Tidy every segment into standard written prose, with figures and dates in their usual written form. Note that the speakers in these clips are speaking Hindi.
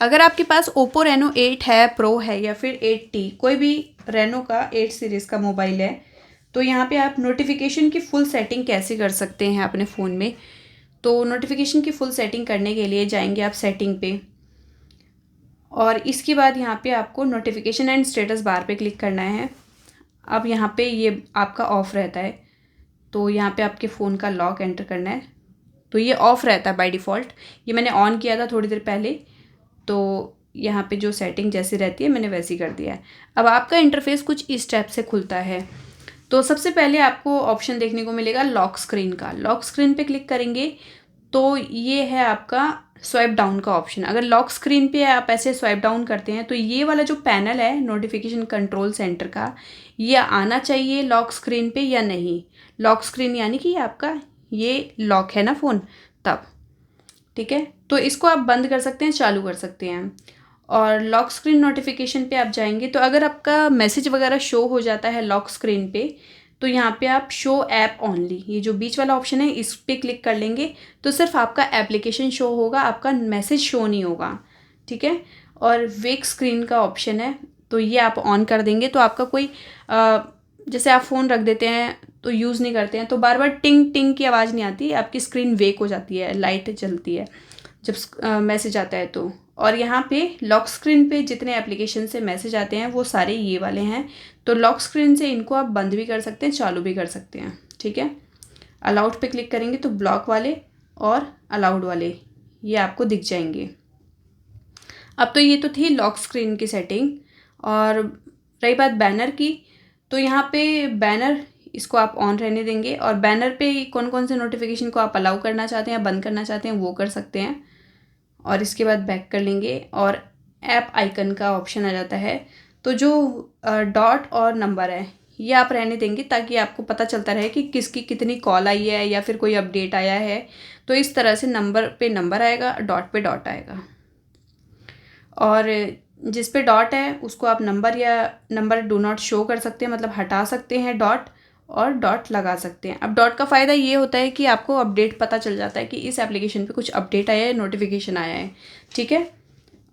अगर आपके पास ओप्पो रेनो 8 है, प्रो है या फिर 8T, कोई भी रेनो का 8 सीरीज़ का मोबाइल है, तो यहाँ पे आप नोटिफिकेशन की फुल सेटिंग कैसे कर सकते हैं अपने फ़ोन में। तो नोटिफिकेशन की फुल सेटिंग करने के लिए जाएंगे आप सेटिंग पे, और इसके बाद यहाँ पे आपको नोटिफिकेशन एंड स्टेटस बार पे क्लिक करना है। अब यहाँ पे ये आपका ऑफ़ रहता है, तो यहाँ पे आपके फ़ोन का लॉक एंटर करना है। तो ये ऑफ़ रहता है बाय डिफ़ॉल्ट, ये मैंने ऑन किया था थोड़ी देर पहले, तो यहाँ पे जो सेटिंग जैसी रहती है मैंने वैसी कर दिया है। अब आपका इंटरफेस कुछ इस टाइप से खुलता है। तो सबसे पहले आपको ऑप्शन देखने को मिलेगा लॉक स्क्रीन का। लॉक स्क्रीन पे क्लिक करेंगे तो ये है आपका स्वाइप डाउन का ऑप्शन। अगर लॉक स्क्रीन पे आप ऐसे स्वाइप डाउन करते हैं तो ये वाला जो पैनल है नोटिफिकेशन कंट्रोल सेंटर का, ये आना चाहिए लॉक स्क्रीन पे या नहीं। लॉक स्क्रीन यानी कि आपका ये लॉक है ना फ़ोन, तब ठीक है। तो इसको आप बंद कर सकते हैं, चालू कर सकते हैं। और लॉक स्क्रीन नोटिफिकेशन पे आप जाएंगे तो अगर आपका मैसेज वगैरह शो हो जाता है लॉक स्क्रीन पे, तो यहाँ पे आप शो ऐप ओनली, ये जो बीच वाला ऑप्शन है इस पे क्लिक कर लेंगे तो सिर्फ आपका एप्लीकेशन शो होगा, आपका मैसेज शो नहीं होगा, ठीक है। और वेक स्क्रीन का ऑप्शन है, तो ये आप ऑन कर देंगे तो आपका कोई जैसे आप फ़ोन रख देते हैं तो यूज़ नहीं करते हैं तो बार बार टिंग टिंग की आवाज़ नहीं आती, आपकी स्क्रीन वेक हो जाती है, लाइट जलती है जब मैसेज आता है तो। और यहाँ पे लॉक स्क्रीन पे जितने एप्लीकेशन से मैसेज आते हैं वो सारे ये वाले हैं, तो लॉक स्क्रीन से इनको आप बंद भी कर सकते हैं, चालू भी कर सकते हैं, ठीक है। अलाउड पे क्लिक करेंगे तो ब्लॉक वाले और अलाउड वाले ये आपको दिख जाएंगे। अब तो ये तो थी लॉक स्क्रीन की सेटिंग। और रही बात बैनर की, तो यहाँ पे बैनर इसको आप ऑन रहने देंगे, और बैनर पे कौन कौन से नोटिफिकेशन को आप अलाउ करना चाहते हैं या बंद करना चाहते हैं वो कर सकते हैं। और इसके बाद बैक कर लेंगे और ऐप आइकन का ऑप्शन आ जाता है। तो जो डॉट और नंबर है ये आप रहने देंगे ताकि आपको पता चलता रहे कि किसकी कितनी कॉल आई है या फिर कोई अपडेट आया है। तो इस तरह से नंबर पे नंबर आएगा, डॉट पे डॉट आएगा, और जिस पे डॉट है उसको आप नंबर या नंबर डू नॉट शो कर सकते हैं, मतलब हटा सकते हैं डॉट, और डॉट लगा सकते हैं। अब डॉट का फ़ायदा ये होता है कि आपको अपडेट पता चल जाता है कि इस एप्लीकेशन पे कुछ अपडेट आया है, नोटिफिकेशन आया है, ठीक है।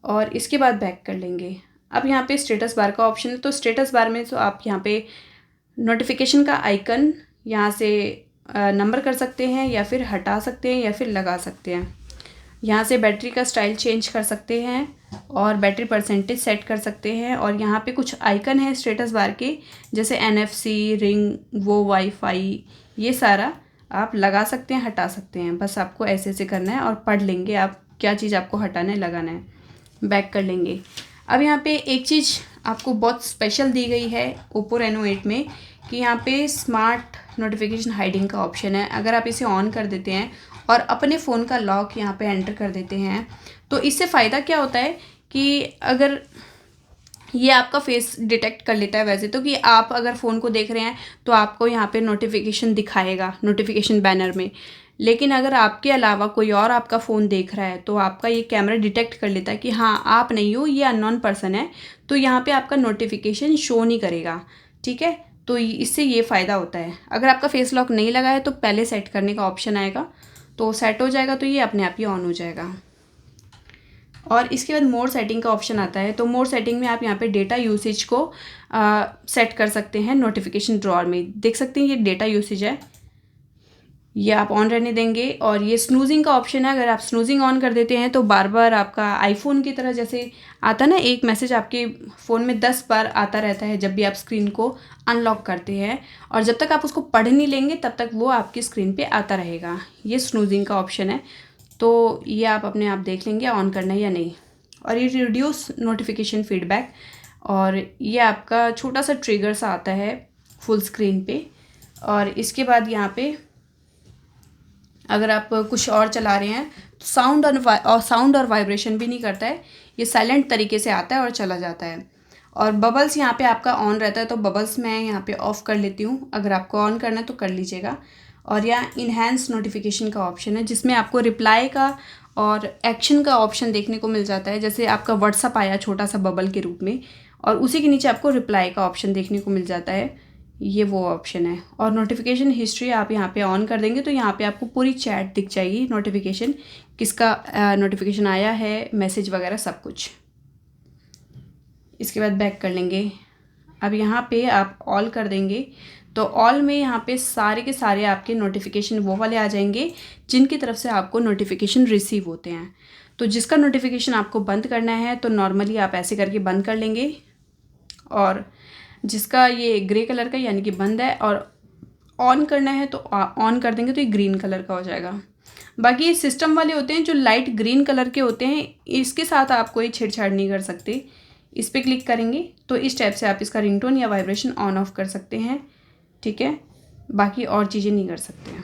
और इसके बाद बैक कर लेंगे। अब यहाँ पे स्टेटस बार का ऑप्शन है, तो स्टेटस बार में तो आप यहाँ पे नोटिफिकेशन का आइकन यहाँ से नंबर कर सकते हैं या फिर हटा सकते हैं या फिर लगा सकते हैं। यहाँ से बैटरी का स्टाइल चेंज कर सकते हैं और बैटरी परसेंटेज सेट कर सकते हैं। और यहाँ पे कुछ आइकन है स्टेटस बार के, जैसे NFC, रिंग, वो वाईफाई, ये सारा आप लगा सकते हैं, हटा सकते हैं। बस आपको ऐसे ऐसे करना है और पढ़ लेंगे आप क्या चीज़ आपको हटाना है, लगाना है। बैक कर लेंगे। अब यहाँ पे एक चीज़ आपको बहुत स्पेशल दी गई है ओप्पो रेनो 8 में, कि यहाँ पे स्मार्ट नोटिफिकेशन हाइडिंग का ऑप्शन है। अगर आप इसे ऑन कर देते हैं और अपने फ़ोन का लॉक यहाँ पे एंटर कर देते हैं तो इससे फ़ायदा क्या होता है कि अगर ये आपका फेस डिटेक्ट कर लेता है वैसे तो, कि आप अगर फ़ोन को देख रहे हैं तो आपको यहाँ पे नोटिफिकेशन दिखाएगा नोटिफिकेशन बैनर में। लेकिन अगर आपके अलावा कोई और आपका फ़ोन देख रहा है तो आपका ये कैमरा डिटेक्ट कर लेता है कि हाँ आप नहीं हो, ये अननोन पर्सन है, तो यहाँ पे आपका नोटिफिकेशन शो नहीं करेगा, ठीक है। तो इससे ये फ़ायदा होता है। अगर आपका फेस लॉक नहीं लगा है तो पहले सेट करने का ऑप्शन आएगा, तो सेट हो जाएगा तो ये अपने आप ही ऑन हो जाएगा। और इसके बाद मोर सेटिंग का ऑप्शन आता है, तो मोर सेटिंग में आप यहाँ पे डेटा यूसेज को सेट कर सकते हैं। नोटिफिकेशन ड्रॉअर में देख सकते हैं ये डेटा यूसेज है, ये आप ऑन रहने देंगे। और ये स्नूजिंग का ऑप्शन है, अगर आप स्नूजिंग ऑन कर देते हैं तो बार बार आपका आईफोन की तरह जैसे आता ना एक मैसेज आपके फ़ोन में 10 बार आता रहता है जब भी आप स्क्रीन को अनलॉक करते हैं, और जब तक आप उसको पढ़ नहीं लेंगे तब तक वो आपकी स्क्रीन पे आता रहेगा। ये स्नूजिंग का ऑप्शन है, तो ये आप अपने आप देख लेंगे ऑन करना है या नहीं। और ये रिड्यूस नोटिफिकेशन फीडबैक, और ये आपका छोटा सा ट्रिगर सा आता है फुल स्क्रीन पे। और इसके बाद यहाँ पे अगर आप कुछ और चला रहे हैं तो साउंड और वाइब्रेशन भी नहीं करता है, ये साइलेंट तरीके से आता है और चला जाता है। और बबल्स यहाँ पे आपका ऑन रहता है, तो बबल्स मैं यहाँ पे ऑफ़ कर लेती हूँ, अगर आपको ऑन करना है तो कर लीजिएगा। और यहाँ इन्हेंस नोटिफिकेशन का ऑप्शन है जिसमें आपको रिप्लाई का और एक्शन का ऑप्शन देखने को मिल जाता है। जैसे आपका व्हाट्सअप आया छोटा सा बबल के रूप में, और उसी के नीचे आपको रिप्लाई का ऑप्शन देखने को मिल जाता है ये वो ऑप्शन है। और नोटिफिकेशन हिस्ट्री आप यहाँ पे ऑन कर देंगे तो यहाँ पे आपको पूरी चैट दिख जाएगी, नोटिफिकेशन किसका नोटिफिकेशन आया है, मैसेज वगैरह सब कुछ। इसके बाद बैक कर लेंगे। अब यहाँ पे आप ऑल कर देंगे तो ऑल में यहाँ पे सारे के सारे आपके नोटिफिकेशन वो वाले आ जाएंगे जिनकी तरफ से आपको नोटिफिकेशन रिसीव होते हैं। तो जिसका नोटिफिकेशन आपको बंद करना है तो नॉर्मली आप ऐसे करके बंद कर लेंगे, और जिसका ये ग्रे कलर का यानी कि बंद है और ऑन करना है तो ऑन कर देंगे तो ये ग्रीन कलर का हो जाएगा। बाकी ये सिस्टम वाले होते हैं जो लाइट ग्रीन कलर के होते हैं, इसके साथ आप कोई छेड़छाड़ नहीं कर सकते। इस पर क्लिक करेंगे तो इस टाइप से आप इसका रिंगटोन या वाइब्रेशन ऑन ऑफ कर सकते हैं, ठीक है। बाकी और चीज़ें नहीं कर सकते हैं।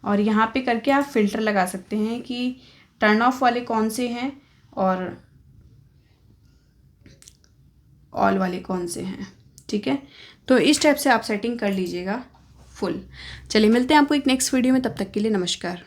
और यहाँ पे करके आप फ़िल्टर लगा सकते हैं कि टर्न ऑफ वाले कौन से हैं और ऑल वाले कौन से हैं, ठीक है। तो इस टाइप से आप सेटिंग कर लीजिएगा फुल। चलिए मिलते हैं आपको एक नेक्स्ट वीडियो में, तब तक के लिए नमस्कार।